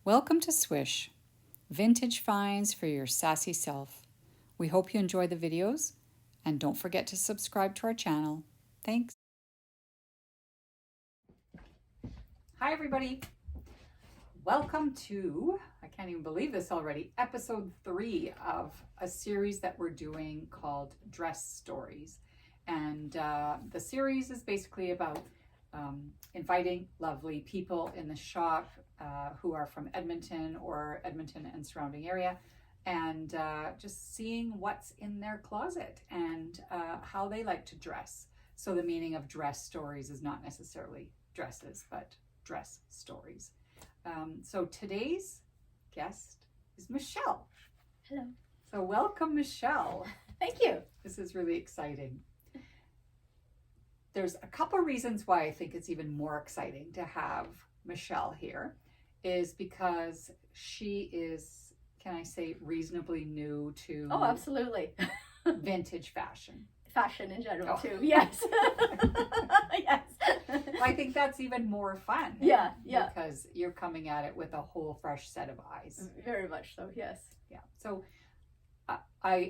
Welcome to Swish, vintage finds for your sassy self. We hope you enjoy the videos and don't forget to subscribe to our channel. Thanks. Hi everybody. Welcome to, I can't even believe this already, episode 3 of a series that we're doing called Dress Stories. And the series is basically about inviting lovely people in the shop who are from Edmonton or Edmonton and surrounding area, and just seeing what's in their closet and how they like to dress. So the meaning of dress stories is not necessarily dresses, but dress stories. So today's guest is Michelle. Hello. So welcome, Michelle. Thank you. This is really exciting. There's a couple reasons why I think it's even more exciting to have Michelle here, is because she is, can I say, reasonably new to absolutely. vintage fashion. Fashion in general too. Yes. Yes. I think that's even more fun. Yeah. Because you're coming at it with a whole fresh set of eyes. Very much so. Yes. Yeah. So I'm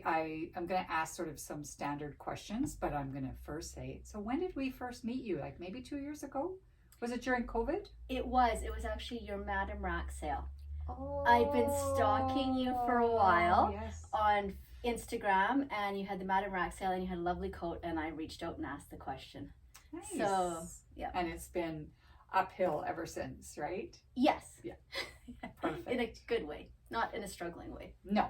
going to ask sort of some standard questions, but I'm going to first say, so when did we first meet you? Like maybe 2 years ago? Was it during COVID? It was actually your Madame Rack sale. Oh. I've been stalking you for a while. Yes. On Instagram, and you had the Madame Rack sale and you had a lovely coat, and I reached out and asked the question. Nice. So, yeah. And it's been uphill ever since, right? Yes. Yeah. Perfect. In a good way, not in a struggling way. No.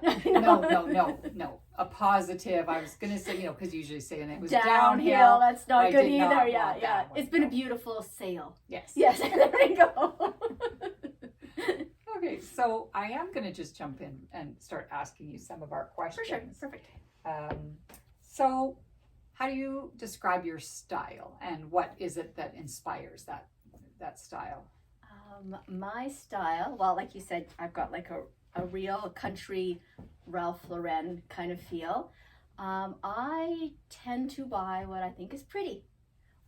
A positive. I was going to say, because usually saying it was downhill. That's not good either. Not Yeah. It's been a beautiful sale. Yes. Yes. There we go. Okay, so I am going to just jump in and start asking you some of our questions. For sure. Perfect. So how do you describe your style, and what is it that inspires that style? My style, well, like you said, I've got like a real country Ralph Lauren kind of feel. I tend to buy what I think is pretty.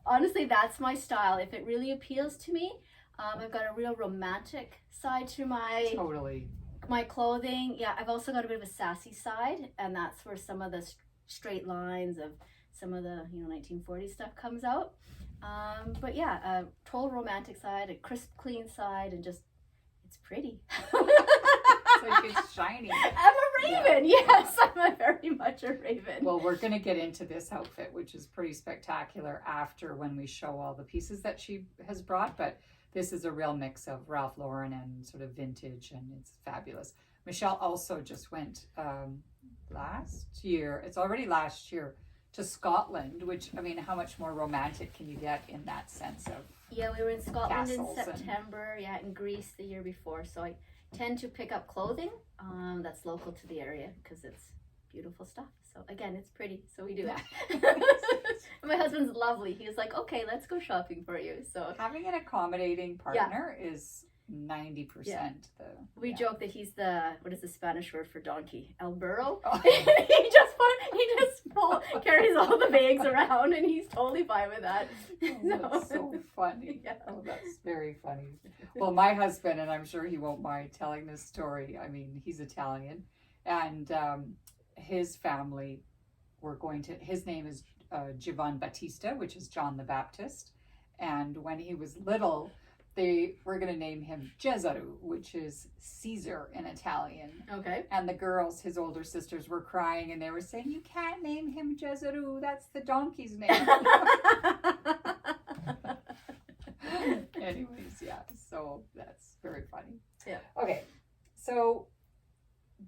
Honestly, that's my style. If it really appeals to me, I've got a real romantic side to my clothing. Yeah, I've also got a bit of a sassy side, and that's where some of the straight lines of some of the 1940s stuff comes out. But yeah, a total romantic side, a crisp, clean side, and just it's pretty. It's like it's shiny. I'm a raven. Yeah. Yes, I'm very much a raven. Well, we're going to get into this outfit, which is pretty spectacular, after when we show all the pieces that she has brought. But this is a real mix of Ralph Lauren and sort of vintage, and it's fabulous. Michelle also just went last year. It's already last year, to Scotland, which, I mean, how much more romantic can you get in that sense of? Yeah, we were in Scotland in castles September. Yeah, in Greece the year before. So I tend to pick up clothing that's local to the area because it's beautiful stuff. So again, it's pretty. So we do that. My husband's lovely. He's like, okay, let's go shopping for you. So having an accommodating partner is 90%. Yeah. We joke that he's what is the Spanish word for donkey? El burro. Oh. he just carries all the bags around, and he's totally fine with that. Oh, that's so funny. Yeah. Oh, that's very funny. Well, my husband, and I'm sure he won't mind telling this story, I mean, he's Italian, and his family his name is Giovan Battista, which is John the Baptist, and when he was little, they were going to name him Gesù, which is Caesar in Italian. Okay. And the girls, his older sisters, were crying, and they were saying, you can't name him Gesù, that's the donkey's name. Anyways, yeah, so that's very funny. Yeah. Okay, so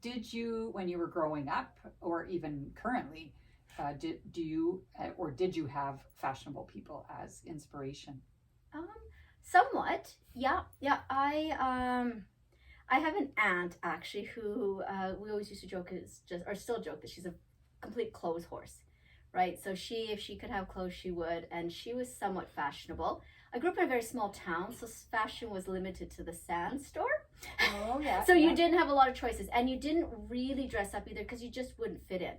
did you, when you were growing up, or even currently, did you have fashionable people as inspiration? Somewhat, yeah. I have an aunt actually who we always used to joke still joke that she's a complete clothes horse, right? So if she could have clothes, she would, and she was somewhat fashionable. I grew up in a very small town, so fashion was limited to the Sand store. Oh yeah. So you didn't have a lot of choices, and you didn't really dress up either because you just wouldn't fit in,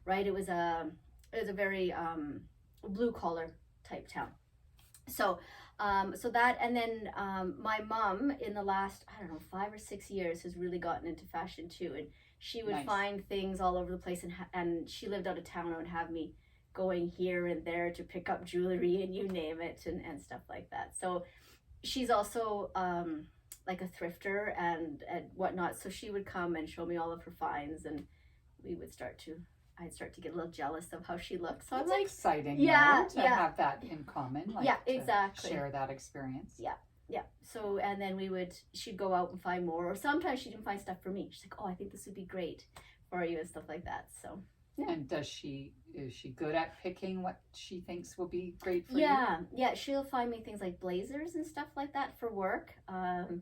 right? It was a very blue collar type town. So so that, and then my mom in the last, I don't know, 5 or 6 years has really gotten into fashion too, and she would Nice. find things all over the place, and she lived out of town and would have me going here and there to pick up jewelry and you name it, and stuff like that. So she's also like a thrifter and whatnot, so she would come and show me all of her finds, and I'd start to get a little jealous of how she looked. So That's I'm like, exciting, yeah, though, to have that in common. Like, yeah, to exactly. share that experience. Yeah. So, and then she'd go out and find more, or sometimes she didn't find stuff for me. She's like, oh, I think this would be great for you and stuff like that. So, yeah. And is she good at picking what she thinks will be great for you? Yeah, she'll find me things like blazers and stuff like that for work.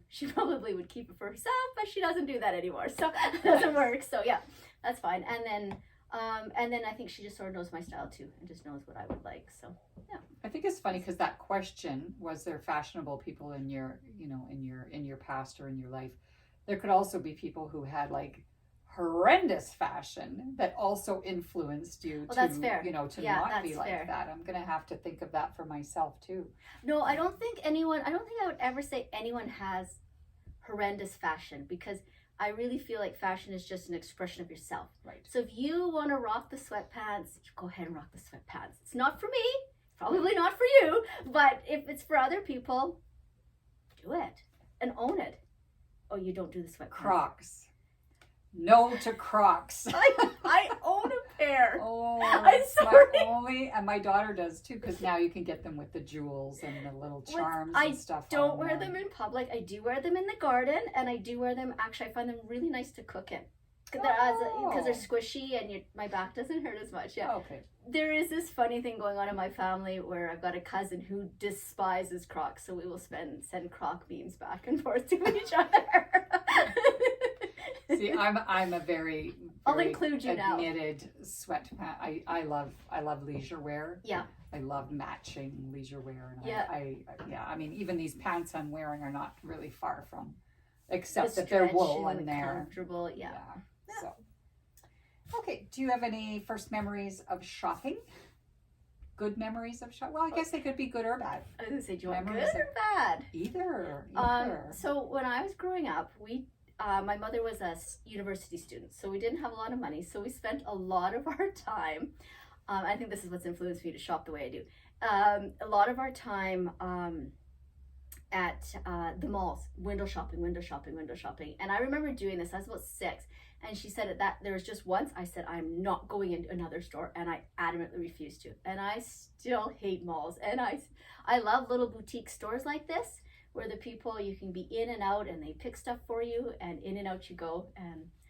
She probably would keep it for herself, but she doesn't do that anymore, so it doesn't work. So yeah, that's fine. And then I think she just sort of knows my style too, and just knows what I would like. So yeah. I think it's funny because that question, was there fashionable people in your, in your past or in your life? There could also be people who had like horrendous fashion that also influenced you to, that's fair. to not be like fair. That. I'm gonna have to think of that for myself too. No, I don't think I would ever say anyone has horrendous fashion, because I really feel like fashion is just an expression of yourself. Right. So if you want to rock the sweatpants, you go ahead and rock the sweatpants. It's not for me, probably not for you, but if it's for other people, do it and own it. Oh, you don't do the sweatpants. Crocs. No to Crocs. I own a pair. Oh, I'm sorry. And my daughter does too, because now you can get them with the jewels and the little charms and stuff. I don't wear them in public. I do wear them in the garden, and I do wear them. Actually, I find them really nice to cook in, because they're squishy and my back doesn't hurt as much. Yeah. Okay. There is this funny thing going on in my family where I've got a cousin who despises Crocs, so we will send Croc memes back and forth to each other. See, I'm a very I'll include you admitted sweatpants. I love leisure wear. Yeah. I love matching leisure wear, and yeah. I mean, even these pants I'm wearing are not really far from, except that they're wool and they're comfortable. Yeah. So, okay. Do you have any first memories of shopping? Good memories of shopping? Well, I guess they could be good or bad. I was gonna say, do you want good or bad? Either. So when I was growing up, my mother was a university student, so we didn't have a lot of money, so we spent a lot of our time, I think this is what's influenced me to shop the way I do, a lot of our time at the malls, window shopping, and I remember doing this. I was about 6, and she said that there was just once I said, I'm not going into another store, and I adamantly refused to, and I still hate malls, and I love little boutique stores like this, where the people, you can be in and out and they pick stuff for you, and in and out you go.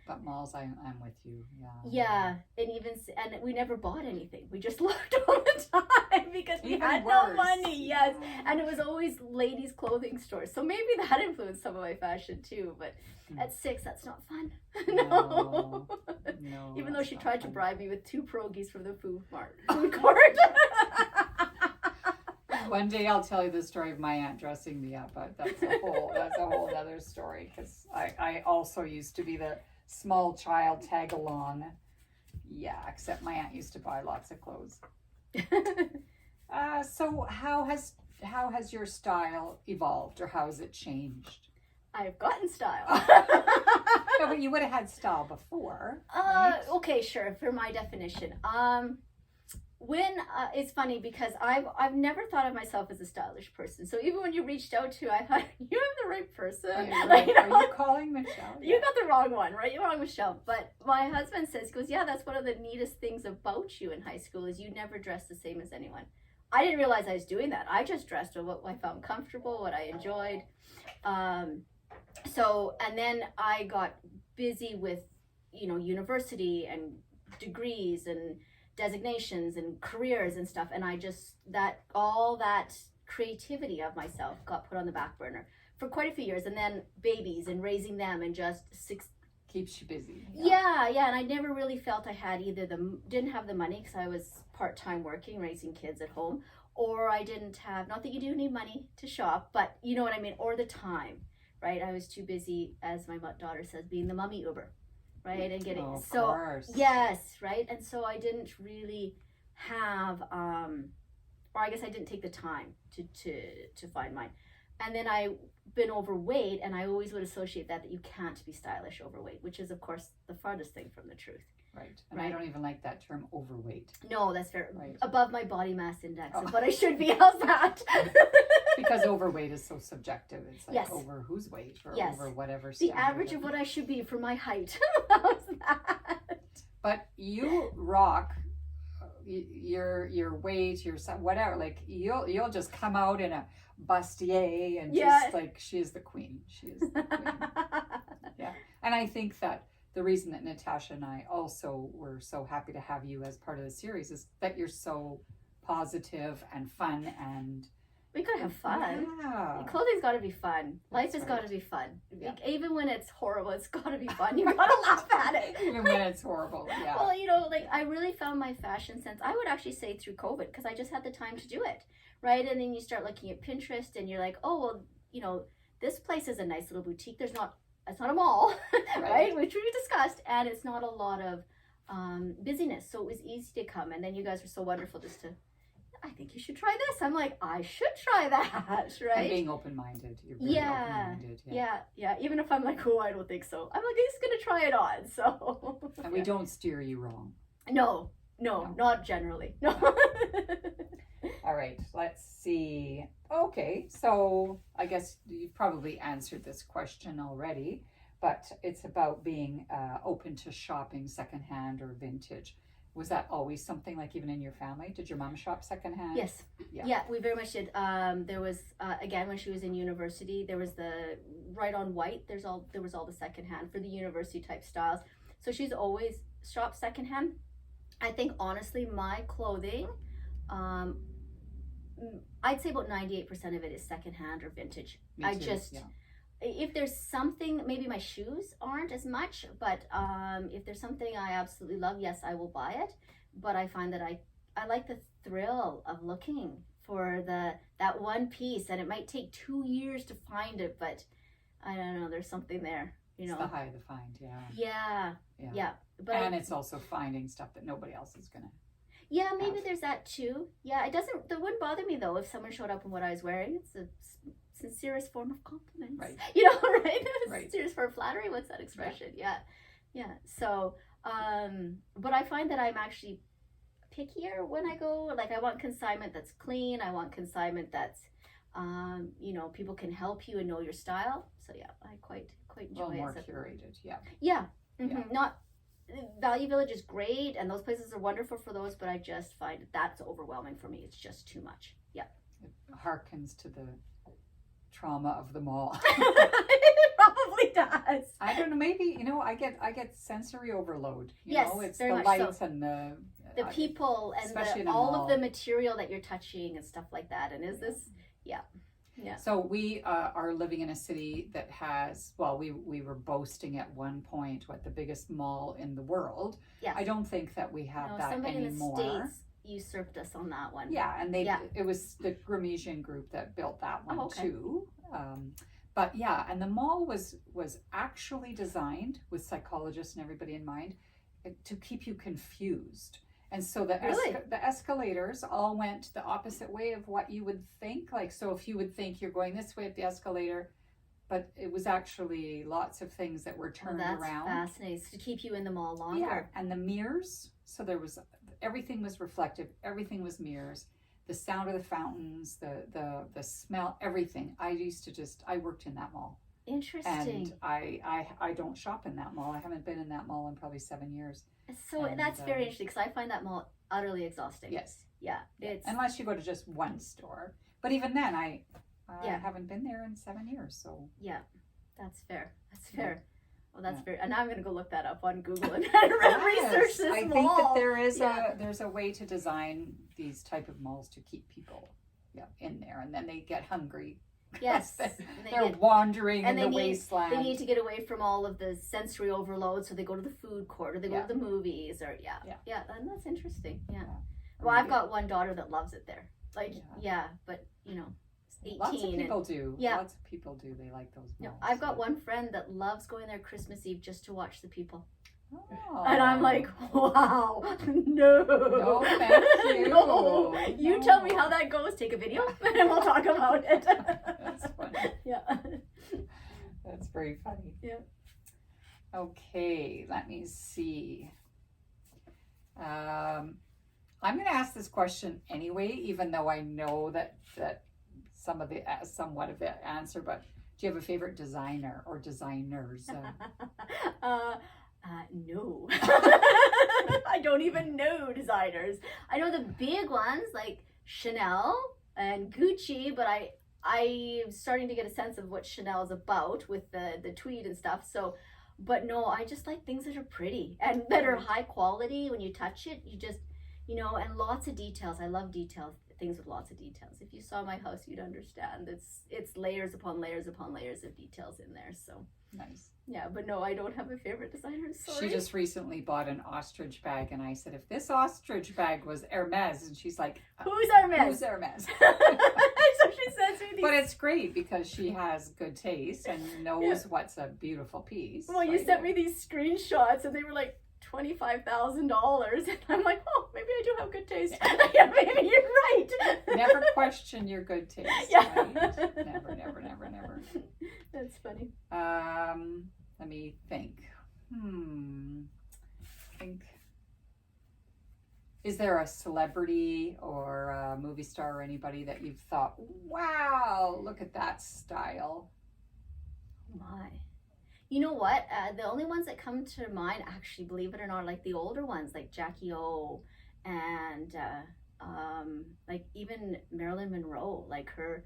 But malls, I'm with you. Yeah, and we never bought anything. We just looked all the time because we had no money. Yes, and it was always ladies' clothing stores. So maybe that influenced some of my fashion too. But at 6, that's not fun. No. Even though she tried to bribe me with 2 pierogies from the food court. One day I'll tell you the story of my aunt dressing me up, but that's a whole other story, because I also used to be the small child tag along. Yeah, except my aunt used to buy lots of clothes. So how has your style evolved, or how has it changed? I've gotten style. No, but you would have had style before. Right? Okay, sure. For my definition, it's funny because I've never thought of myself as a stylish person. So even when you reached out to, I thought, you have the right person. Are you calling Michelle? You got the wrong one, right? You're wrong, Michelle. But my husband he goes, yeah, that's one of the neatest things about you in high school is you never dressed the same as anyone. I didn't realize I was doing that. I just dressed with what I found comfortable, what I enjoyed. And then I got busy with, university and degrees and designations and careers and stuff, and all that creativity of myself got put on the back burner for quite a few years, and then babies and raising them and just keeps you busy. Yeah, and I never really felt I had didn't have the money, because I was part-time working, raising kids at home, or I didn't have, not that you do need money to shop, but you know what I mean, or the time, right? I was too busy, as my daughter says, being the mummy Uber. Right, and getting of course. Yes, right, and so I didn't really have or I guess I didn't take the time to find mine. And then I've been overweight, and I always would associate that you can't be stylish overweight, which is of course the farthest thing from the truth. Right. And I don't even like that term overweight. No, that's very Right. above my body mass index, but I should be. How's that? Because overweight is so subjective. It's like Yes. over whose weight or Yes. over whatever The standard. average of what I should be for my height. How's that? But you rock your weight, your whatever. Like you'll just come out in a bustier and just like she is the queen. She is the queen. Yeah. And I think that the reason that Natasha and I also were so happy to have you as part of the series is that you're so positive and fun and We gotta have fun. Yeah. Clothing's gotta be fun. Life That's has right. gotta be fun. Yeah. Like, even when it's horrible, it's gotta be fun. You gotta laugh at it. Even when it's horrible. Yeah. Well, like I really found my fashion sense, I would actually say through COVID, because I just had the time to do it, right? And then you start looking at Pinterest and you're like, oh, well, this place is a nice little boutique. It's not a mall, right? Which we discussed, and it's not a lot of busyness. So it was easy to come. And then you guys were so wonderful just to, I think you should try this. I'm like, I should try that, right? And being open-minded. You're very open-minded. Yeah. Even if I'm like, oh, I don't think so. I'm like, I'm just going to try it on. So. And we don't steer you wrong. No, not generally. No. All right, let's see. Okay, so I guess you've probably answered this question already, but it's about being open to shopping secondhand or vintage. Was that always something, like even in your family? Did your mom shop secondhand? Yes. Yeah, we very much did. There was again, when she was in university, there was the right on white. There was all the secondhand for the university type styles. So she's always shopped secondhand. I think honestly, my clothing, I'd say about 98% of it is secondhand or vintage. Me too, If there's something, maybe my shoes aren't as much, but if there's something I absolutely love, yes, I will buy it. But I find that I like the thrill of looking for that one piece, and it might take 2 years to find it, but I don't know, there's something there, It's the high of the find, Yeah. But and it's also finding stuff that nobody else is gonna. Yeah, maybe there's that too. Yeah, that wouldn't bother me though if someone showed up in what I was wearing. It's a sincerest form of compliment. Right. Right? Right. Sincerest form of flattery. What's that expression? Yeah. So, but I find that I'm actually pickier when I go. Like, I want consignment that's clean. I want consignment that's, people can help you and know your style. So yeah, I quite enjoy it. More curated. Yeah. Yeah. Mm-hmm. Not. Value Village is great, and those places are wonderful for those, but I just find that's overwhelming for me. It's just too much. Yeah. It harkens to the trauma of the mall. It probably does. I don't know. Maybe I get sensory overload. Yes, it's very the much lights so. and the people and especially in a all mall. of the material that you're touching and stuff like that. And is this? Yeah. So we are living in a city that has, we were boasting at one point the biggest mall in the world. Yes. I don't think that we have that somebody anymore. in the States usurped us on that one. Yeah, and it was the Gramesian group that built that one too. But yeah, and the mall was actually designed with psychologists and everybody in mind to keep you confused. And so the escalators all went the opposite way of what you would think. Like, so if you would think you're going this way up the escalator, but it was actually lots of things that were turned around. That's fascinating. To keep you in the mall longer. Yeah, and the mirrors. So everything was reflective. Everything was mirrors. The sound of the fountains, the smell, everything. I worked in that mall. Interesting. And I don't shop in that mall. I haven't been in that mall in probably 7 years. So that's very interesting, because I find that mall utterly exhausting. Yes. Yeah. It's unless you go to just one store. But even then, I haven't been there in 7 years. So yeah, that's fair. That's fair. Well, that's fair. And now I'm going to go look that up on Google and research this mall. I think that there's a way to design these type of malls to keep people in there, and then they get hungry. Yes, they're wandering in the wasteland. They need to get away from all of the sensory overload, so they go to the food court or they go to the movies, or and that's interesting. Yeah. Well, I've got one daughter that loves it there. Like, but 18. Lots of people do. Yeah. Lots of people do. They like those malls. I've got one friend that loves going there Christmas Eve just to watch the people. Oh. And I'm like, wow, no. No, thank you. No. You tell me No. how that goes. Take a video and we'll talk about it. That's funny. Yeah. That's very funny. Yeah. Okay, let me see. I'm going to ask this question anyway, even though I know that somewhat of the answer. But do you have a favorite designer or designers? No. I don't even know designers. I know the big ones like Chanel and Gucci, but I'm starting to get a sense of what Chanel is about with the tweed and stuff. So, but no, I just like things that are pretty and that are high quality. When you touch it, you just, and lots of details. I love details, things with lots of details. If you saw my house, you'd understand. It's layers upon layers upon layers of details in there. So Nice. yeah, but no, I don't have a favorite designer. Sorry. She just recently bought an ostrich bag, and I said, if this ostrich bag was Hermes, and she's like, Who's Hermes? who's Hermes? So she sends me these. But it's great because she has good taste and knows what's a beautiful piece. Well, you sent me these screenshots, and they were like $25,000, and I'm like, oh, maybe I do have good taste. Yeah, maybe you're right. Never question your good taste. Yeah. Right? Never. That's funny. Let me think. Is there a celebrity or a movie star or anybody that you've thought, wow, look at that style? My. You know what? The only ones that come to mind, actually, believe it or not, like the older ones, like Jackie O, and like even Marilyn Monroe, like her.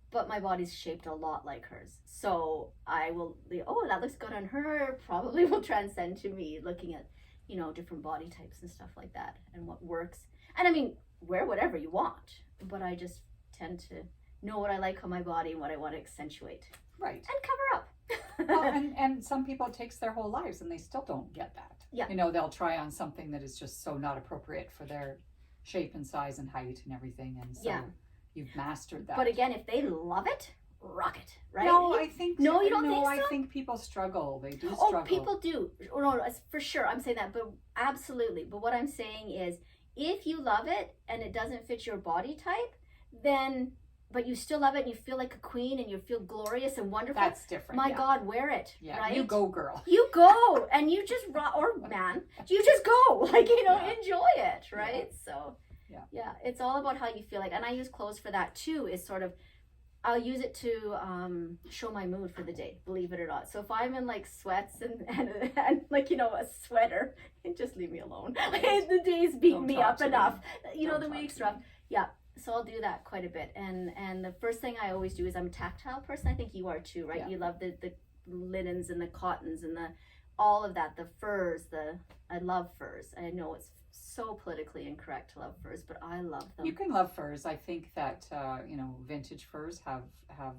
But my body's shaped a lot like hers, so I will. Oh, that looks good on her. Probably will transcend to me looking at, different body types and stuff like that, and what works. And I mean, wear whatever you want, but I just tend to know what I like on my body and what I want to accentuate. Right. And cover up. Well, and some people, it takes their whole lives and they still don't get that. Yeah. They'll try on something that is just so not appropriate for their shape and size and height and everything. And so you've mastered that. But again, if they love it, rock it, right? No, I think. No, you don't think so? I think people struggle. They do Oh, struggle. people do. Oh, no, for sure. I'm saying that, but absolutely. But what I'm saying is, if you love it and it doesn't fit your body type, then, but you still love it and you feel like a queen and you feel glorious and wonderful. That's different. My God, wear it. Yeah, right? you go, girl. You go, and you just or man, you just go. Like, enjoy it, right? Yeah. So, yeah, it's all about how you feel like, and I use clothes for that too. Is sort of, I'll use it to show my mood for the day, believe it or not. So if I'm in like sweats and like, a sweater, just leave me alone. The day's beating me up enough. The week's rough. Yeah. So I'll do that quite a bit. And the first thing I always do is I'm a tactile person. I think you are too, right? Yeah. You love the linens and the cottons and all of that, the furs, I love furs. I know it's so politically incorrect to love furs, but I love them. You can love furs. I think that vintage furs have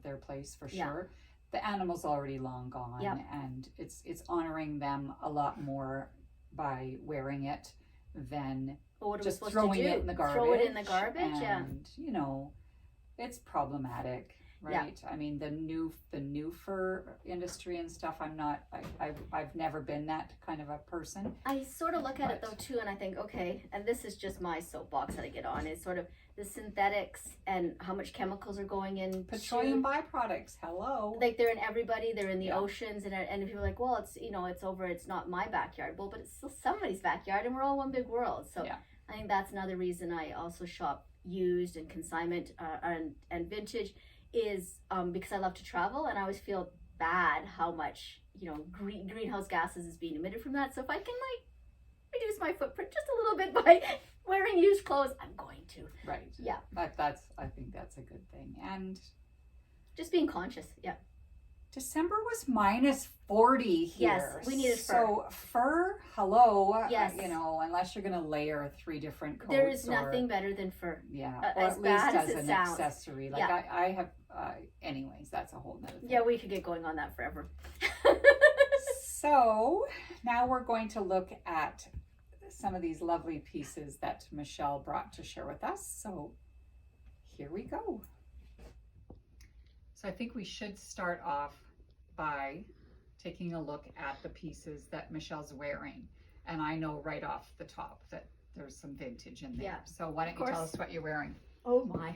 their place for sure. The animal's already long gone, and it's honoring them a lot more by wearing it than just throwing it in the garbage. Throw it in the garbage, and it's problematic. Right. Yeah. I mean, the new fur industry and stuff, I've never been that kind of a person. I sort of look at it though too, and I think, okay, and this is just my soapbox that I get on, is sort of the synthetics and how much chemicals are going in. Petroleum byproducts, hello. Like they're in everybody, they're in the oceans, and people are like, well, it's over, it's not my backyard. Well, but it's still somebody's backyard, and we're all one big world. So I think that's another reason I also shop used and consignment and vintage. Is because I love to travel, and I always feel bad how much greenhouse gases is being emitted from that. So if I can reduce my footprint just a little bit by wearing used clothes, I'm going to. Right. Yeah. I think that's a good thing, and just being conscious. Yeah. December was minus 40 here. Yes, we needed fur. So fur, hello. Yes. Unless you're going to layer 3 different coats. There is nothing better than fur. Yeah. Or as at bad least as as an sounds. accessory. Like I have, anyways, that's a whole nother thing. Yeah, we could get going on that forever. So now we're going to look at some of these lovely pieces that Michelle brought to share with us. So here we go. So I think we should start off by taking a look at the pieces that Michelle's wearing. And I know right off the top that there's some vintage in there. Yeah, So why don't you tell us what you're wearing? Oh my.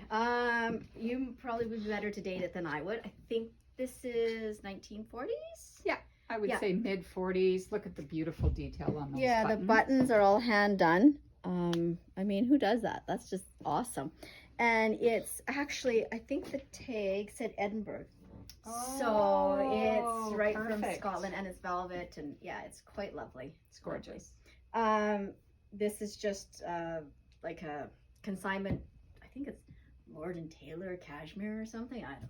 You probably would be better to date it than I would. I think this is 1940s. Yeah, I would say mid 40s. Look at the beautiful detail on those buttons. The buttons are all hand done. I mean, who does that? That's just awesome. And it's actually, I think the tag said Edinburgh. So it's right from Scotland, and it's velvet, and yeah, it's quite lovely. It's gorgeous. This is just like a consignment. I think it's Lord and Taylor cashmere or something. I don't know.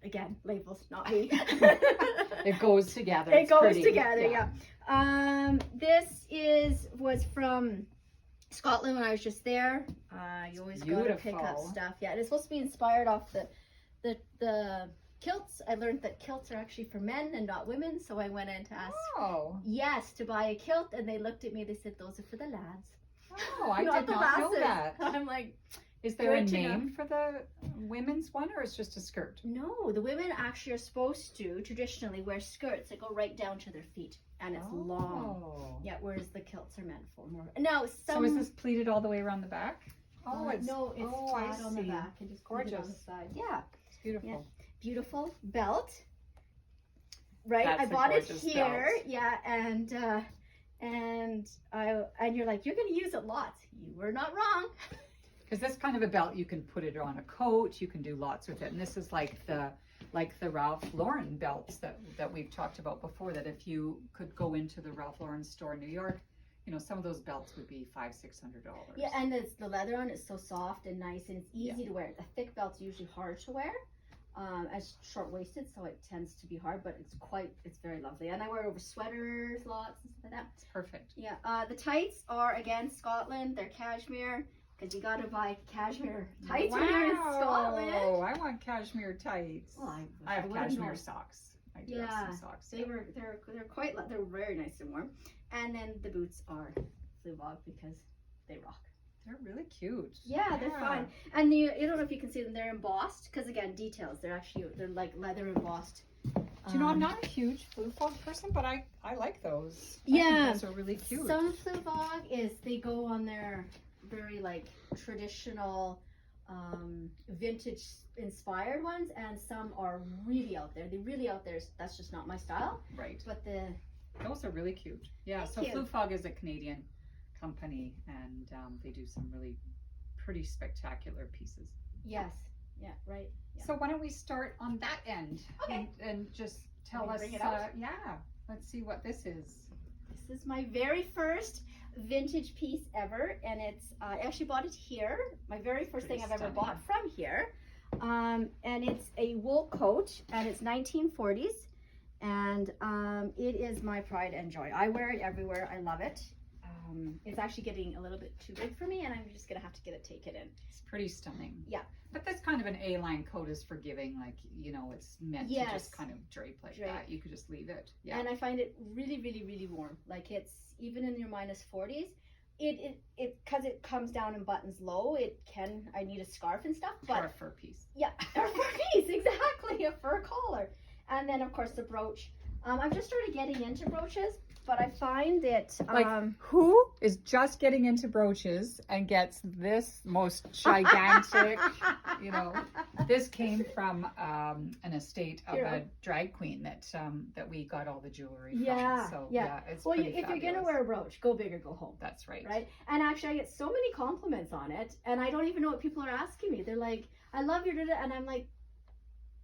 Again, labels, not me. It goes together. It goes together, yeah. This was from Scotland when I was just there. You always got to pick up stuff. Yeah, and it's supposed to be inspired off the kilts. I learned that kilts are actually for men and not women, so I went in to ask to buy a kilt, and they looked at me. They said, "Those are for the lads." Oh, I did not know that. I'm like, is there a name for the women's one, or it's just a skirt? No, the women actually are supposed to traditionally wear skirts that go right down to their feet, and it's long. Yeah, whereas the kilts are meant for more. Now, so is this pleated all the way around the back? It's flat on the back and just gorgeous on the side. Yeah, it's beautiful. Yeah. Beautiful belt, right? That's I bought it here, belt. and you're like, you're gonna use it lots. You were not wrong. Because this kind of a belt, you can put it on a coat. You can do lots with it, and this is like the Ralph Lauren belts that we've talked about before. That if you could go into the Ralph Lauren store in New York, you know, some of those belts would be $500-600. Yeah, and the leather on it's so soft and nice, and it's easy to wear. A thick belt's usually hard to wear. As short-waisted, so it tends to be hard, but it's very lovely. And I wear it over sweaters lots and stuff like that. It's perfect. Yeah. The tights are, again, Scotland. They're cashmere, because you got to buy cashmere tights when you're in Scotland. Oh, I want cashmere tights. Well, I have cashmere socks. I do have some socks. They're very nice and warm. And then the boots are Fluevog because they rock. They're really cute. Yeah, they're fine. And you don't know if you can see them. They're embossed because, again, details. They're like leather embossed. Do you know, I'm not a huge Fluevog person, but I like those. Yeah, I think those are really cute. Some Fluevog they go on their very like traditional, vintage inspired ones, and some are really out there. They're really out there. That's just not my style. Right. But those are really cute. Yeah. Thank you. Fluevog is a Canadian company, and they do some really pretty spectacular pieces. Yes. Yeah. Right. Yeah. So why don't we start on that end? Okay. And just tell us. Let's see what this is. This is my very first vintage piece ever, and it's I actually bought it here. My very first thing I've ever bought from here, and it's a wool coat, and it's 1940s, and it is my pride and joy. I wear it everywhere. I love it. It's actually getting a little bit too big for me, and I'm just gonna have to get it taken in. It's pretty stunning. Yeah. But this kind of an A-line coat is forgiving, like, you know, it's meant to just kind of drape like that. You could just leave it. Yeah. And I find it really, really, really warm. Like, it's even in your minus 40s. It because it comes down and buttons low. I need a scarf and stuff, but or a fur piece. Yeah, or a fur piece, exactly, a fur collar, and then of course the brooch. I've just started getting into brooches, but I find it who is just getting into brooches and gets this most gigantic, you know, this came from an estate of a drag queen that we got all the jewelry from. So it's well, pretty if you're gonna wear a brooch, go big or go home. That's right. Right. And actually I get so many compliments on it, and I don't even know what people are asking me. They're like, I love your da-da, and I'm like,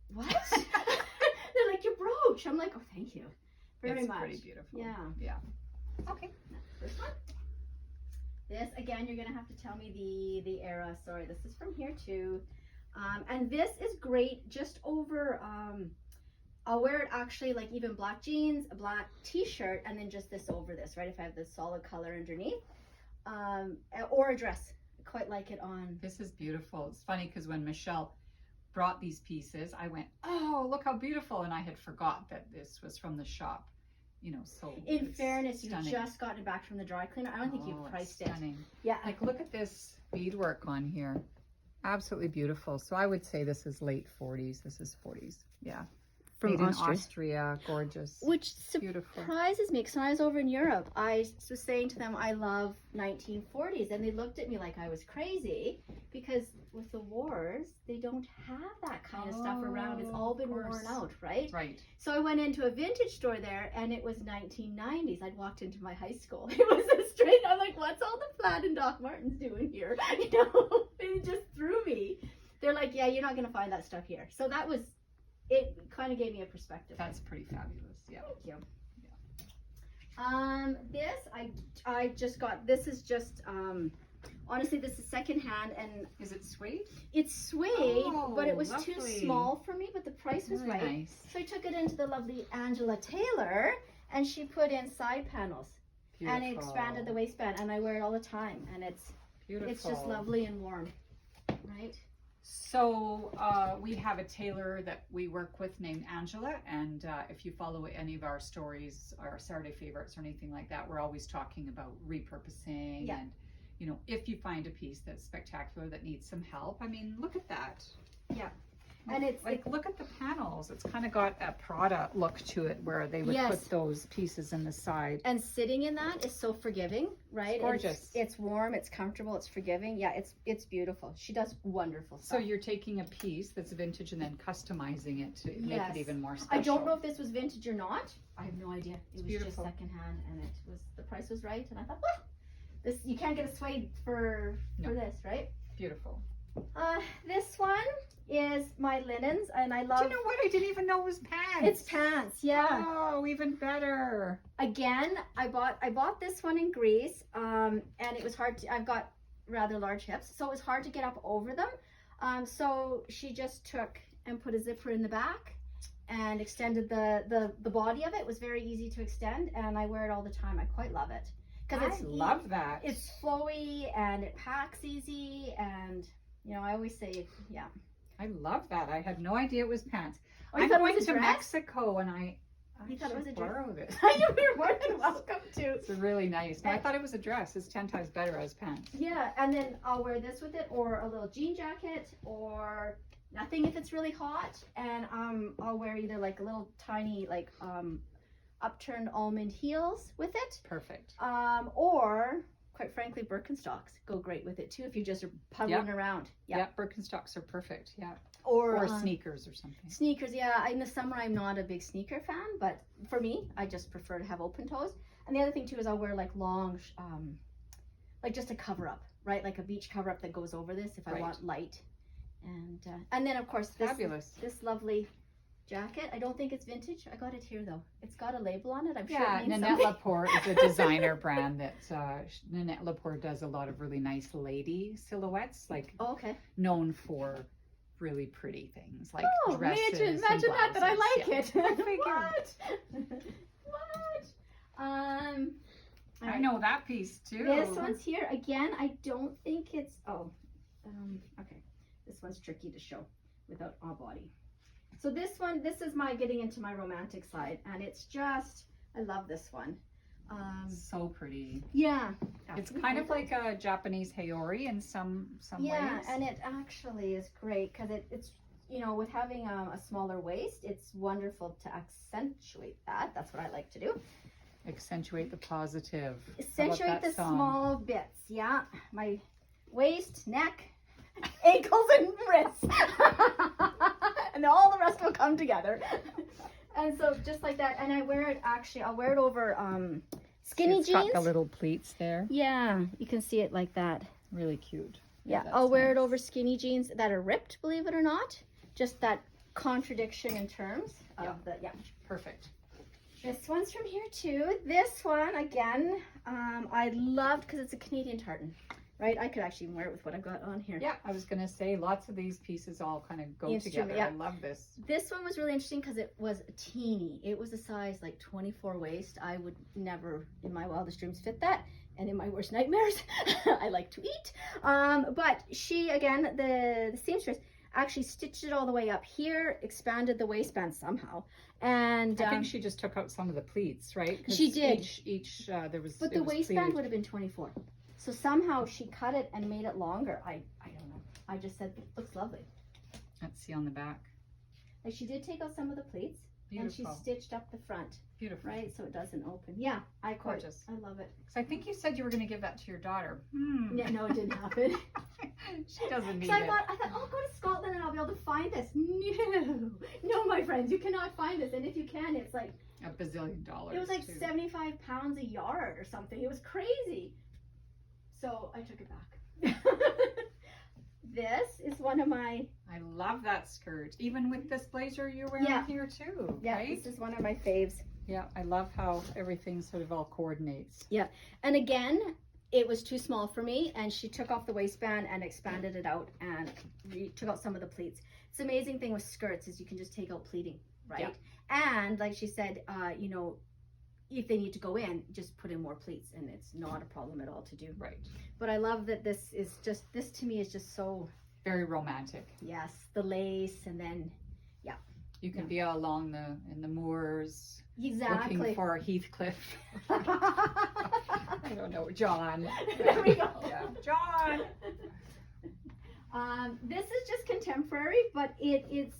what? They're like, your brooch. I'm like, oh, thank you very much. It's pretty beautiful. Yeah. Okay. First one. This, again, you're going to have to tell me the era. Sorry, this is from here too. And this is great just over, I'll wear it actually like even black jeans, a black t-shirt, and then just this over this, right? If I have this solid color underneath. Or a dress. I quite like it on. This is beautiful. It's funny because when Michelle brought these pieces, I went, oh, look how beautiful, and I had forgot that this was from the shop, you know. So in fairness, you just gotten it back from the dry cleaner. I don't think you priced it. Yeah, like look at this beadwork on here, absolutely beautiful. So I would say this is late 40s. This is 40s. Yeah, from Made in Austria. Austria, gorgeous. Which Beautiful. surprises me, because when I was over in Europe, I was saying to them I love 1940s, and they looked at me like I was crazy, because with the wars, they don't have that kind of stuff around. It's all been worn out, right? Right. So I went into a vintage store there, and it was 1990s. I'd walked into my high school. It was a straight, I'm like, what's all the plaid and Doc Martens doing here? You know, it just threw me. They're like, yeah, you're not going to find that stuff here. So that was, it kind of gave me a perspective. That's pretty fabulous. Yeah. Thank you. This I just got. This is just honestly, this is secondhand, and Is it suede? it's suede, but it was too lovely. small for me. But the price was Very right, nice. so I took it into the lovely Angela Taylor, and she put in side panels, Beautiful. and it expanded the waistband, and I wear it all the time, and it's just lovely and warm, right? So we have a tailor that we work with named Angela, and if you follow any of our stories, our Saturday favorites or anything like that, we're always talking about repurposing. Yeah. And you know, if you find a piece that's spectacular that needs some help, I mean, look at that. Yeah. And it's like, look at the panels. It's kind of got a Prada look to it, where they would Yes. put those pieces in the side. and sitting in that is so forgiving, right? It's gorgeous. It's warm, it's comfortable, it's forgiving. Yeah, it's beautiful. She does wonderful So stuff. you're taking a piece that's vintage and then customizing it to make Yes. it even more special. I don't know if this was vintage or not. I have no idea. It was beautiful. just secondhand, and the price was right. And I thought, well, this you can't get a suede for this, right? Beautiful. This one is my linens, and I love. Do you know what? I didn't even know it was pants. It's pants, yeah. Oh, even better. Again, I bought this one in Greece, and it was hard to. I've got rather large hips, so it was hard to get up over them. So she just took and put a zipper in the back and extended the body of it. It was very easy to extend, and I wear it all the time. I quite love it I love that. It's flowy and it packs easy, and you know, I always say, yeah. I love that. I had no idea it was pants. Oh, you I'm thought it going was a to dress? Mexico, and I You thought it was a should dress? borrow this. You're more than welcome to. It's really nice. No, I thought it was a dress. It's 10 times better as pants. Yeah, and then I'll wear this with it, or a little jean jacket, or nothing if it's really hot. And I'll wear either like a little tiny like upturned almond heels with it, Perfect. or quite frankly Birkenstocks go great with it too if you just are puddling around. Yeah, Birkenstocks are perfect. Yeah. Or sneakers or something. Sneakers, yeah. In the summer, I'm not a big sneaker fan, but for me, I just prefer to have open toes. And the other thing too is I'll wear like long, like just a cover up, right? Like a beach cover up that goes over this if I want light. And then of course this lovely jacket. I don't think it's vintage. I got it here though. It's got a label on it. I'm sure it means Nanette something. Laporte is a designer brand that Nanette Laporte does a lot of really nice lady silhouettes, like known for really pretty things like dresses. Imagine and that I like yeah. it. What? I know that piece too. This one's here again. I don't think it's. Okay. This one's tricky to show without a body. So this is my getting into my romantic side, and it's just, I love this one. So pretty. Yeah. It's kind of like a Japanese Haori in some ways. Yeah, and it actually is great because it's, you know, with having a smaller waist, it's wonderful to accentuate that. That's what I like to do. Accentuate the positive. Accentuate the small bits. Yeah. My waist, neck, ankles, and wrists. And all the rest will come together. And so just like that, and I wear it I'll wear it over skinny jeans. It's got the little pleats there. Yeah, you can see it like that. Really cute. Yeah, I'll wear it over skinny jeans that are ripped, believe it or not. Just that contradiction in terms of Perfect. This one's from here too. This one, again, I loved because it's a Canadian tartan. Right, I could actually wear it with what I've got on here. Yeah, I was gonna say lots of these pieces all kind of go together. I love this. This one was really interesting because it was a teeny. It was a size like 24 waist. I would never, in my wildest dreams, fit that, and in my worst nightmares, I like to eat. But she, again, the seamstress actually stitched it all the way up here, expanded the waistband somehow, and I think she just took out some of the pleats, right? She did. Each there was. But the waistband would have been 24. So somehow she cut it and made it longer. I don't know. I just said, it looks lovely. Let's see on the back. Like she did take out some of the pleats. Beautiful. And she stitched up the front, Beautiful. right? So it doesn't open. Yeah, Gorgeous. I love it. So I think you said you were going to give that to your daughter. Yeah, no, it didn't happen. She doesn't need So I it. thought, I'll go to Scotland and I'll be able to find this. No, my friends, you cannot find this. And if you can, it's like $1 billion. it was like too. 75 pounds a yard or something. It was crazy. So I took it back. This is one of my. I love that skirt. Even with this blazer you're wearing here too. Yeah, right? this is one of my faves. Yeah, I love how everything sort of all coordinates. Yeah, and again, it was too small for me, and she took off the waistband and expanded it out and took out some of the pleats. It's the amazing thing with skirts is you can just take out pleating, right? Yeah. And like she said, you know, if they need to go in, just put in more pleats, and it's not a problem at all to do. Right. But I love that this to me is just so very romantic. Yes, the lace, and then you can be all along in the moors. Exactly. Looking for Heathcliff. I don't know, John. There we go. Yeah. John. This is just contemporary, but it's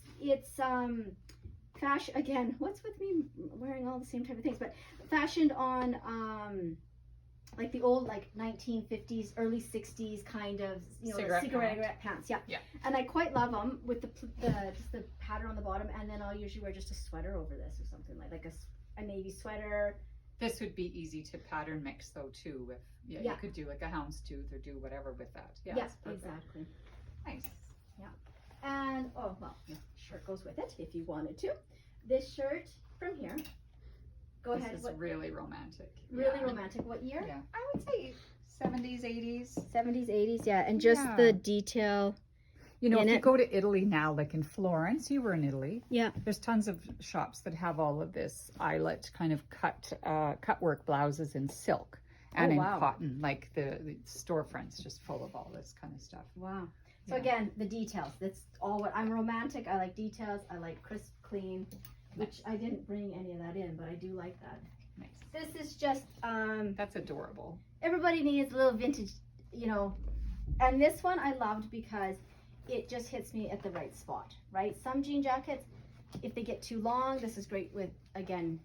fashion again. What's with me wearing all the same type of things? But fashioned on like the old 1950s, early 60s kind of cigarette pants. Yeah. Yeah. And I quite love them with just the pattern on the bottom, and then I'll usually wear just a sweater over this or something like a navy sweater. This would be easy to pattern mix though too. If you could do like a houndstooth or do whatever with that. Yeah, exactly. Nice. Yeah. And shirt goes with it if you wanted to. This shirt from here. Go ahead. This is really romantic. Really romantic. What year? Yeah, I would say 70s, 80s. 70s, 80s, yeah. And just the detail. You know, if you go to Italy now, like in Florence, you were in Italy. Yeah. There's tons of shops that have all of this eyelet kind of cut work blouses in silk and in cotton, like the storefronts just full of all this kind of stuff. Wow. So again, the details. That's all what I'm romantic. I like details. I like crisp, clean, which I didn't bring any of that in, but I do like that. Nice. This is just that's adorable. Everybody needs a little vintage, you know. And this one I loved because it just hits me at the right spot, right? Some jean jackets, if they get too long, this is great with, again,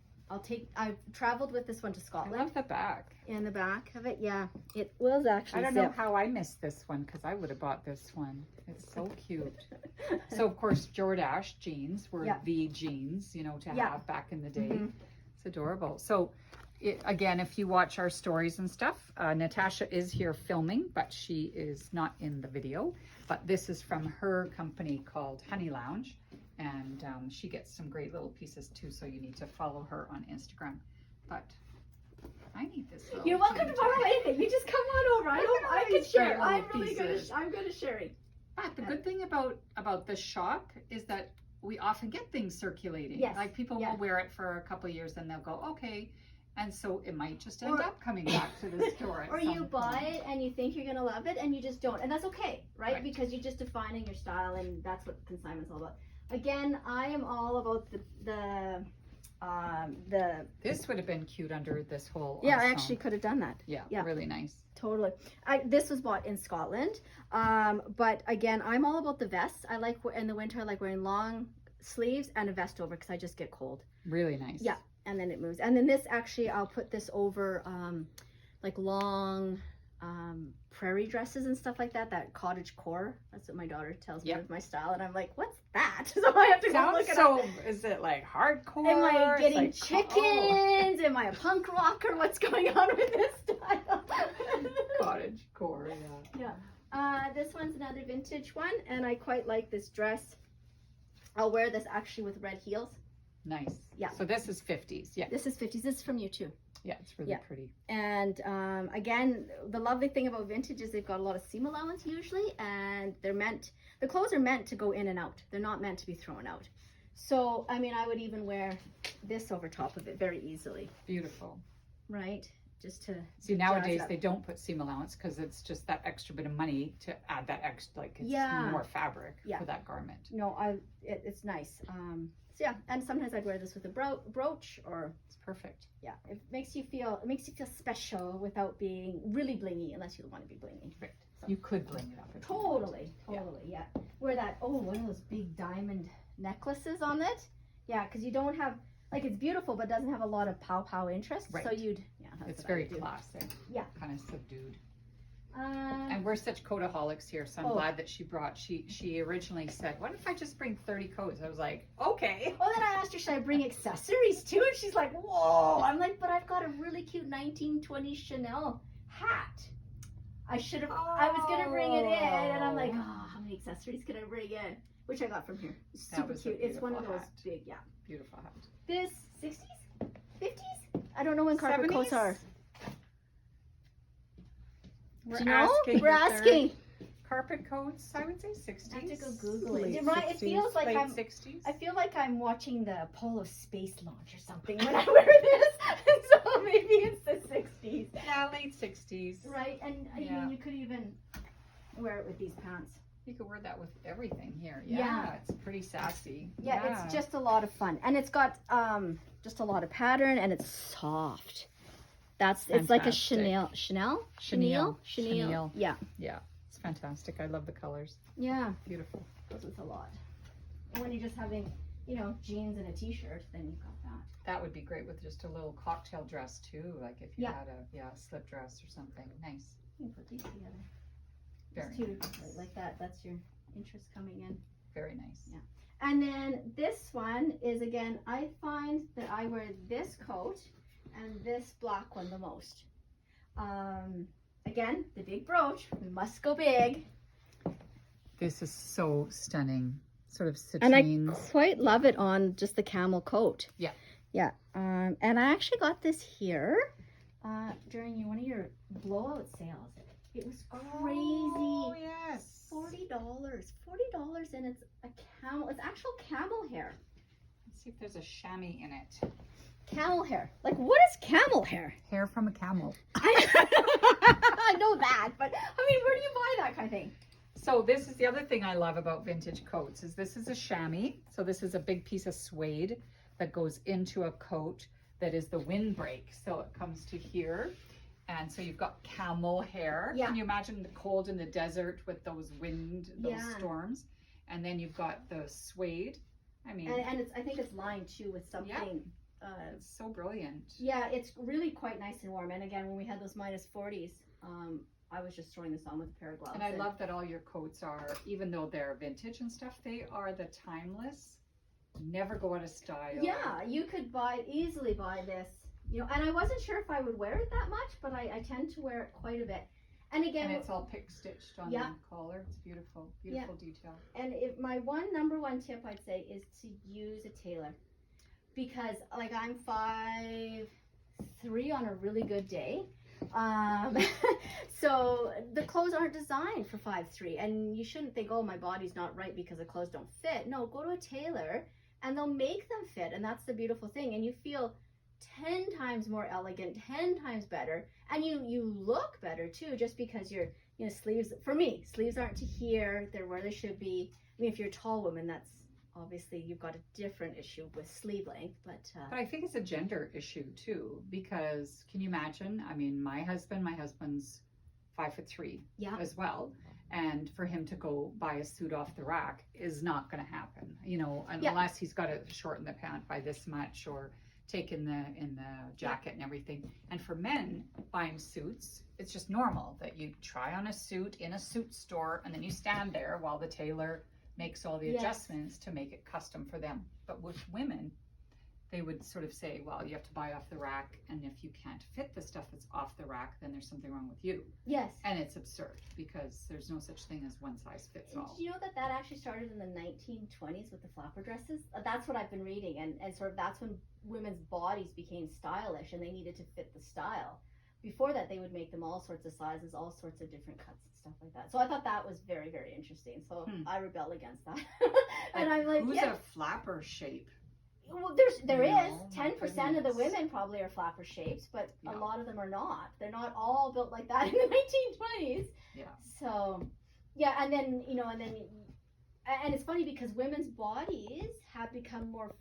I've traveled with this one to Scotland. I love the back. In the back of it, yeah. It was actually I don't know how I missed this one because I would have bought this one. It's so cute. So, of course, Jordache jeans were the jeans, you know, to have back in the day. It's adorable. So, again, if you watch our stories and stuff, Natasha is here filming, but she is not in the video. But this is from her company called Honey Lounge. And she gets some great little pieces too, so you need to follow her on Instagram. But I need this. You're welcome to borrow anything. You just come on over. I can share. I'm really good at sharing. But the good thing about this shop is that we often get things circulating. Yes. Like people will wear it for a couple of years and they'll go, okay. And so it might just end up coming back to the store. Or you buy it and you think you're going to love it and you just don't. And that's okay, right? Because you're just defining your style, and that's what consignment's all about. Again, I am all about the This would have been cute under this whole I actually could have done that. Yeah, really nice. Totally. This was bought in Scotland, but again, I'm all about the vests. I like in the winter. I like wearing long sleeves and a vest over because I just get cold. Really nice. Yeah, and then it moves. And then this actually, I'll put this over like long prairie dresses and stuff like that. That cottage core. That's what my daughter tells me with my style, and I'm like, what's that? So I have to go look it up. Is it like hardcore? Am I getting chickens? Am I a punk rocker? What's going on with this style? Cottage core, yeah. This one's another vintage one, and I quite like this dress. I'll wear this actually with red heels. Nice. Yeah. So this is 50s. Yeah. This is 50s. This is from you too. Yeah, it's really pretty. And again, the lovely thing about vintage is they've got a lot of seam allowance usually, and the clothes are meant to go in and out. They're not meant to be thrown out. So, I mean, I would even wear this over top of it very easily. Beautiful. Right? Just to see, nowadays they don't put seam allowance because it's just that extra bit of money to add that extra, like it's more fabric for that garment. No, it's nice. So yeah, and sometimes I'd wear this with a brooch, or it's perfect. Yeah, it makes you feel special without being really blingy, unless you want to be blingy. Right. So. You could bling it up. Totally, yeah. Wear that. Oh, one of those big diamond necklaces on it. Yeah, because you don't have, like, it's beautiful, but doesn't have a lot of pow interest. Right. So you'd, that's It's what I very would do. classic. Yeah. Kind of subdued. And we're such coataholics here, so I'm glad that she brought. She originally said, "What if I just bring 30 coats?" I was like, "Okay." Well, then I asked her, "Should I bring accessories too?" And she's like, "Whoa!" I'm like, "But I've got a really cute 1920s Chanel hat. I should have. I was gonna bring it in, and I'm like, oh, how many accessories can I bring in?" Which I got from here. Super cute. It's one of those big, beautiful hat. This 60s, 50s. I don't know when carpet 70s? coats are. We're Do you know? asking. We're asking. Carpet coats, I would say 60s. I have to go Google it. Late Right, it feels like late I'm. 60s. I feel like I'm watching the Apollo space launch or something when I wear this. So maybe it's the 60s. Yeah, late 60s. Right, and I mean, you could even wear it with these pants. You could wear that with everything here. Yeah. It's pretty sassy. Yeah, it's just a lot of fun, and it's got just a lot of pattern, and it's soft. It's like a Chanel. Yeah. Yeah, it's fantastic. I love the colors. Yeah. Beautiful. Goes with a lot. And when you're just having, jeans and a t-shirt, then you've got that. That would be great with just a little cocktail dress too, like if you Yeah. had a slip dress or something. Nice. You can put these together. Very Just nice. like that. That's your interest coming in. Very nice. Yeah. And then this one is, again, I find that I wear this coat and this black one the most. Again, the big brooch. We must go big. This is so stunning. Sort of And I citrines. quite love it on just the camel coat. Yeah. Yeah. And I actually got this here during one of your blowout sales. It was crazy. Oh, yes. $40. $40, and it's a camel. It's actual camel hair. Let's see if there's a chamois in it. Camel hair. Like, what is camel hair? Hair from a camel. I know that, but I mean, where do you buy that kind of thing? So this is the other thing I love about vintage coats is this is a chamois. So this is a big piece of suede that goes into a coat that is the windbreak. So it comes to here. And so you've got camel hair. Yeah. Can you imagine the cold in the desert with those storms? And then you've got the suede. I mean, and I think it's lined too with something. Yeah. It's so brilliant. Yeah, it's really quite nice and warm. And again, when we had those minus 40s, I was just throwing this on with a pair of gloves. And I love that all your coats are, even though they're vintage and stuff, they are the timeless, never go out of style. Yeah, you could easily buy this. And I wasn't sure if I would wear it that much, but I tend to wear it quite a bit. And again, and it's all pick stitched on the collar. It's beautiful, beautiful detail. And my number one tip I'd say is to use a tailor, because like I'm 5'3" on a really good day. So the clothes aren't designed for 5'3", and you shouldn't think, oh, my body's not right because the clothes don't fit. No, go to a tailor and they'll make them fit, and that's the beautiful thing. And you feel 10 times more elegant, 10 times better, and you look better too, just because your sleeves, for me, sleeves aren't to here, they're where they should be. I mean, if you're a tall woman, that's obviously you've got a different issue with sleeve length, but I think it's a gender issue too, because can you imagine? I mean, my husband's 5'3" as well, and for him to go buy a suit off the rack is not going to happen, unless he's got to shorten the pant by this much or take in the jacket and everything. And for men buying suits, it's just normal that you try on a suit in a suit store and then you stand there while the tailor makes all the adjustments to make it custom for them. But with women, they would sort of say, well, you have to buy off the rack, and if you can't fit the stuff that's off the rack, then there's something wrong with you. Yes. And it's absurd because there's no such thing as one size fits all. Do you know that actually started in the 1920s with the flapper dresses? That's what I've been reading, and sort of that's when women's bodies became stylish and they needed to fit the style. Before that, they would make them all sorts of sizes, all sorts of different cuts and stuff like that. So I thought that was very, very interesting. So I rebel against that. And I'm like, who's a flapper shape? Well, there is 10% of the women probably are flapper shapes, but a lot of them are not. They're not all built like that in the 1920s. Yeah. So, and then and it's funny because women's bodies have become more,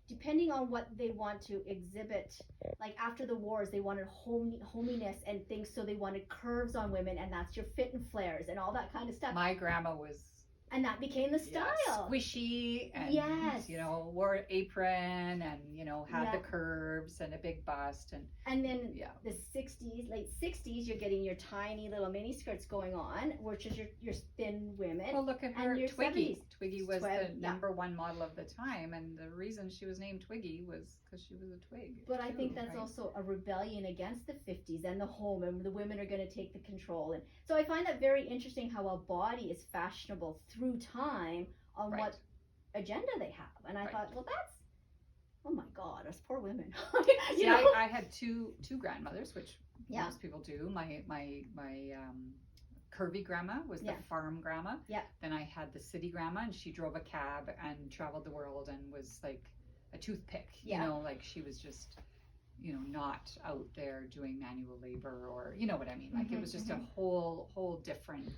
depending on what they want to exhibit. Like after the wars, they wanted hominess and things, so they wanted curves on women, and that's your fit and flares and all that kind of stuff. My grandma was And that became the style. Squishy and, Yes. you know, wore an apron and, you know, had the Yeah. curves and a big bust. And then Yeah. the 60s, late 60s, you're getting your tiny little mini skirts going on, which is your thin women. Well, look at And her, your Twiggy. 70s. Twiggy was Twig, the yeah. number one model of the time, and the reason she was named Twiggy was because she was a twig. But I think too, that's right? also a rebellion against the 50s and the home, and the women are going to take the control. And so I find that very interesting how a body is fashionable through time on Right. what agenda they have. And I Right. thought, well, that's, oh my God, us poor women. See, you know? I had two grandmothers, which Yeah. most people do. My curvy grandma was the Yeah. farm grandma. Yeah. Then I had the city grandma, and she drove a cab and traveled the world and was like a toothpick. Yeah. You know, like she was just, you know, not out there doing manual labor, or you know what I mean. Like it was just a whole different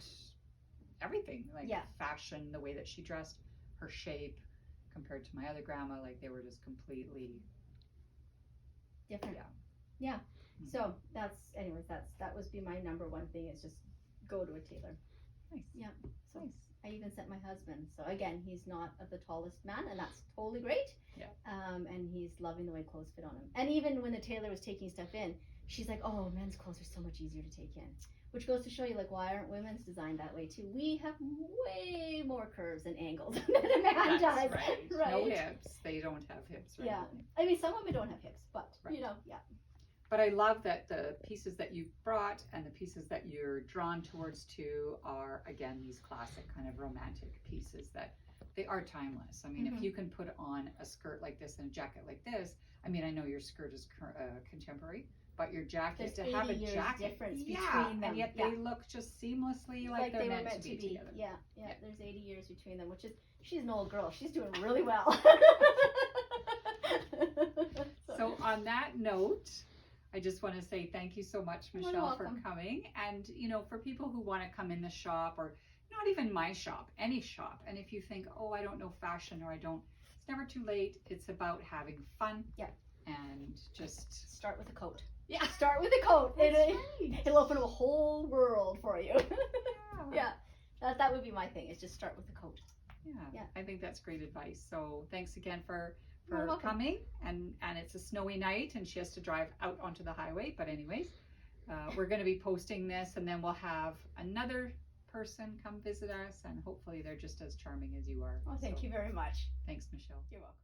everything. Like Yeah. fashion, the way that she dressed, her shape, compared to my other grandma, like they were just completely Different. Yeah. Yeah. So that was be my number one thing is just go to a tailor. Nice. Yeah. So Nice. I even sent my husband. So again, he's not the tallest man, and that's totally great. Yeah. And he's loving the way clothes fit on him. And even when the tailor was taking stuff in, she's like, "Oh, men's clothes are so much easier to take in," which goes to show you, like, why aren't women's designed that way too? We have way more curves and angles than a man That's does. right. Right. No hips. They don't have hips. Right? Yeah. I mean, some women don't have hips, but Right. you know, yeah. But I love that the pieces that you've brought and the pieces that you're drawn towards too are, again, these classic kind of romantic pieces that they are timeless. I mean, if you can put on a skirt like this and a jacket like this, I mean, I know your skirt is contemporary, but your jacket, There's to have a 80 years jacket, difference yeah, between them. and yet Yeah. they look just seamlessly like they they're were meant to be together. Yeah, Yeah. There's 80 years between them, which is, she's an old girl. She's doing really well. So on that note, I just want to say thank you so much, You're Michelle, for welcome. coming. And, you know, for people who want to come in the shop, or not even my shop, any shop, and if you think, oh, I don't know fashion, or it's never too late. It's about having fun. Yeah. And just Start with a coat. Yeah. Start with a coat. That's It'll open up a whole world for you. Yeah. Yeah. That would be my thing, is just start with a coat. Yeah. I think that's great advice. So thanks again for You're welcome. coming. And it's a snowy night and she has to drive out onto the highway. But anyways, we're going to be posting this, and then we'll have another person come visit us, and hopefully they're just as charming as you are. Oh, thank you very much. Thanks, Michelle. You're welcome.